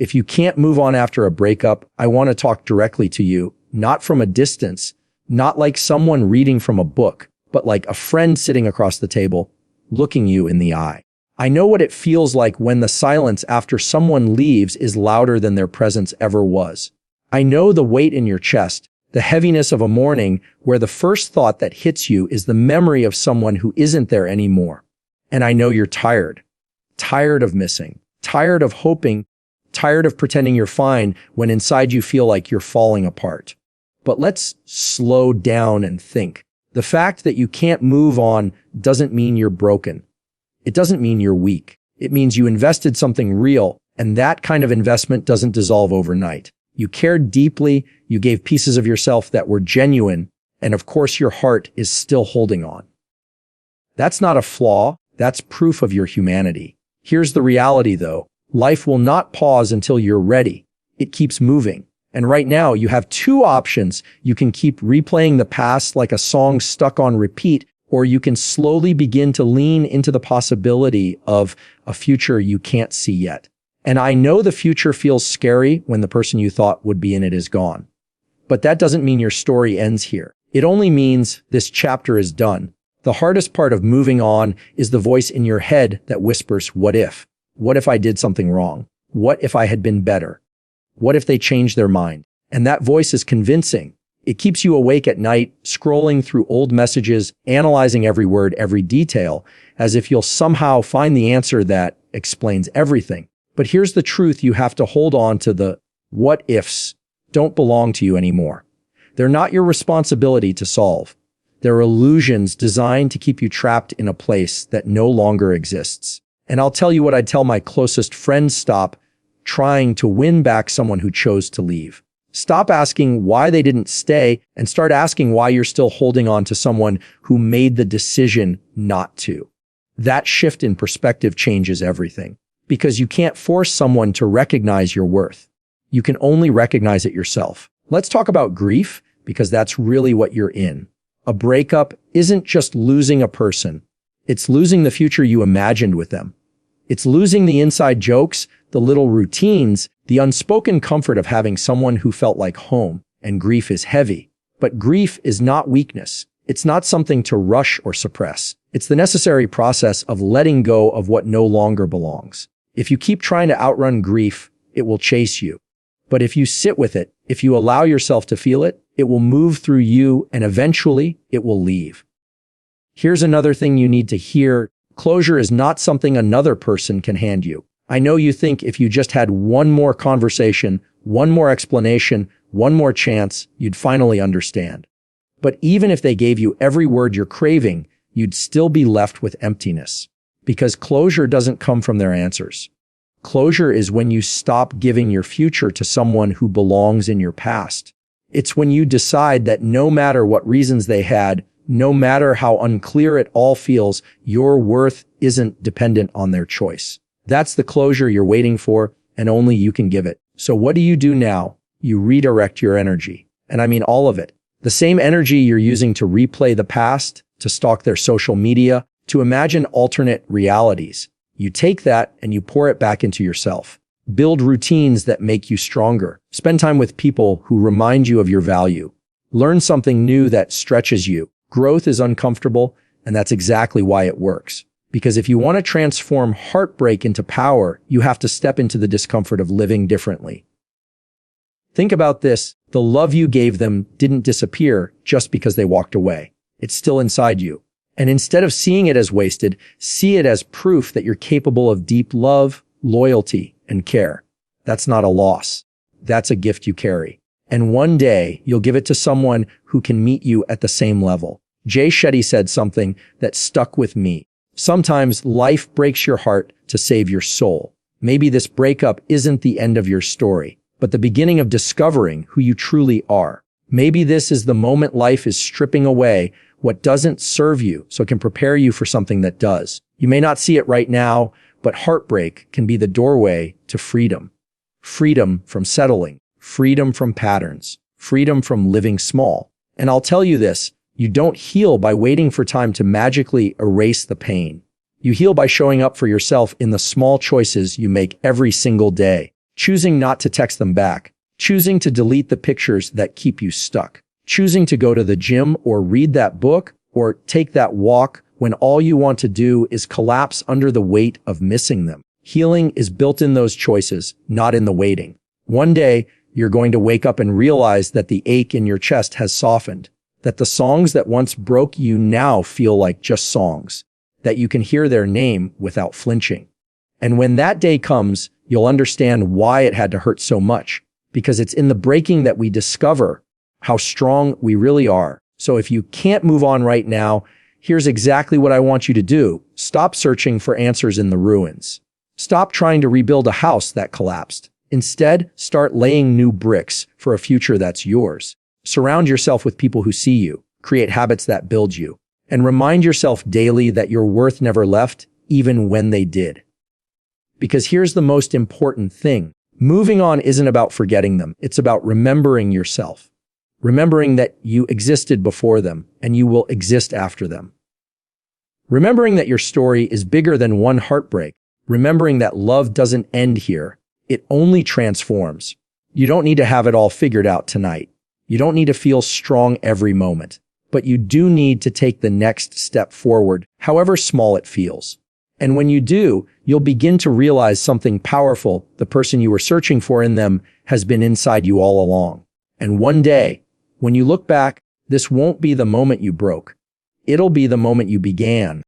If you can't move on after a breakup, I want to talk directly to you, not from a distance, not like someone reading from a book, but like a friend sitting across the table, looking you in the eye. I know what it feels like when the silence after someone leaves is louder than their presence ever was. I know the weight in your chest, the heaviness of a morning where the first thought that hits you is the memory of someone who isn't there anymore. And I know you're tired of missing, tired of hoping, tired of pretending you're fine when inside you feel like you're falling apart. But let's slow down and think. The fact that you can't move on doesn't mean you're broken. It doesn't mean you're weak. It means you invested something real, and that kind of investment doesn't dissolve overnight. You cared deeply, you gave pieces of yourself that were genuine, and of course your heart is still holding on. That's not a flaw, that's proof of your humanity. Here's the reality though. Life will not pause until you're ready. It keeps moving. And right now, you have two options. You can keep replaying the past like a song stuck on repeat, or you can slowly begin to lean into the possibility of a future you can't see yet. And I know the future feels scary when the person you thought would be in it is gone. But that doesn't mean your story ends here. It only means this chapter is done. The hardest part of moving on is the voice in your head that whispers, what if? What if I did something wrong? What if I had been better? What if they changed their mind? And that voice is convincing. It keeps you awake at night, scrolling through old messages, analyzing every word, every detail, as if you'll somehow find the answer that explains everything. But here's the truth, you have to hold on to the what ifs don't belong to you anymore. They're not your responsibility to solve. They're illusions designed to keep you trapped in a place that no longer exists. And I'll tell you what I'd tell my closest friends: stop trying to win back someone who chose to leave. Stop asking why they didn't stay and start asking why you're still holding on to someone who made the decision not to. That shift in perspective changes everything, because you can't force someone to recognize your worth. You can only recognize it yourself. Let's talk about grief, because that's really what you're in. A breakup isn't just losing a person. It's losing the future you imagined with them. It's losing the inside jokes, the little routines, the unspoken comfort of having someone who felt like home. And grief is heavy. But grief is not weakness. It's not something to rush or suppress. It's the necessary process of letting go of what no longer belongs. If you keep trying to outrun grief, it will chase you. But if you sit with it, if you allow yourself to feel it, it will move through you and eventually it will leave. Here's another thing you need to hear. Closure is not something another person can hand you. I know you think if you just had one more conversation, one more explanation, one more chance, you'd finally understand. But even if they gave you every word you're craving, you'd still be left with emptiness. Because closure doesn't come from their answers. Closure is when you stop giving your future to someone who belongs in your past. It's when you decide that no matter what reasons they had, no matter how unclear it all feels, your worth isn't dependent on their choice. That's the closure you're waiting for, and only you can give it. So what do you do now? You redirect your energy. And I mean all of it. The same energy you're using to replay the past, to stalk their social media, to imagine alternate realities. You take that and you pour it back into yourself. Build routines that make you stronger. Spend time with people who remind you of your value. Learn something new that stretches you. Growth is uncomfortable, and that's exactly why it works. Because if you want to transform heartbreak into power, you have to step into the discomfort of living differently. Think about this. The love you gave them didn't disappear just because they walked away. It's still inside you. And instead of seeing it as wasted, see it as proof that you're capable of deep love, loyalty, and care. That's not a loss. That's a gift you carry. And one day, you'll give it to someone who can meet you at the same level. Jay Shetty said something that stuck with me. Sometimes life breaks your heart to save your soul. Maybe this breakup isn't the end of your story, but the beginning of discovering who you truly are. Maybe this is the moment life is stripping away what doesn't serve you so it can prepare you for something that does. You may not see it right now, but heartbreak can be the doorway to freedom. Freedom from settling. Freedom from patterns. Freedom from living small. And I'll tell you this, you don't heal by waiting for time to magically erase the pain. You heal by showing up for yourself in the small choices you make every single day. choosing not to text them back, choosing to delete the pictures that keep you stuck, choosing to go to the gym or read that book or take that walk when all you want to do is collapse under the weight of missing them. Healing is built in those choices, not in the waiting. One day, you're going to wake up and realize that the ache in your chest has softened, that the songs that once broke you now feel like just songs, that you can hear their name without flinching. And when that day comes, you'll understand why it had to hurt so much, because it's in the breaking that we discover how strong we really are. So if you can't move on right now, here's exactly what I want you to do. Stop searching for answers in the ruins. Stop trying to rebuild a house that collapsed. Instead, start laying new bricks for a future that's yours. Surround yourself with people who see you, create habits that build you, and remind yourself daily that your worth never left, even when they did. Because here's the most important thing. Moving on isn't about forgetting them. It's about remembering yourself. Remembering that you existed before them and you will exist after them. Remembering that your story is bigger than one heartbreak. Remembering that love doesn't end here. It only transforms. You don't need to have it all figured out tonight. You don't need to feel strong every moment. But you do need to take the next step forward, however small it feels. And when you do, you'll begin to realize something powerful. The person you were searching for in them has been inside you all along. And one day, when you look back, this won't be the moment you broke. It'll be the moment you began.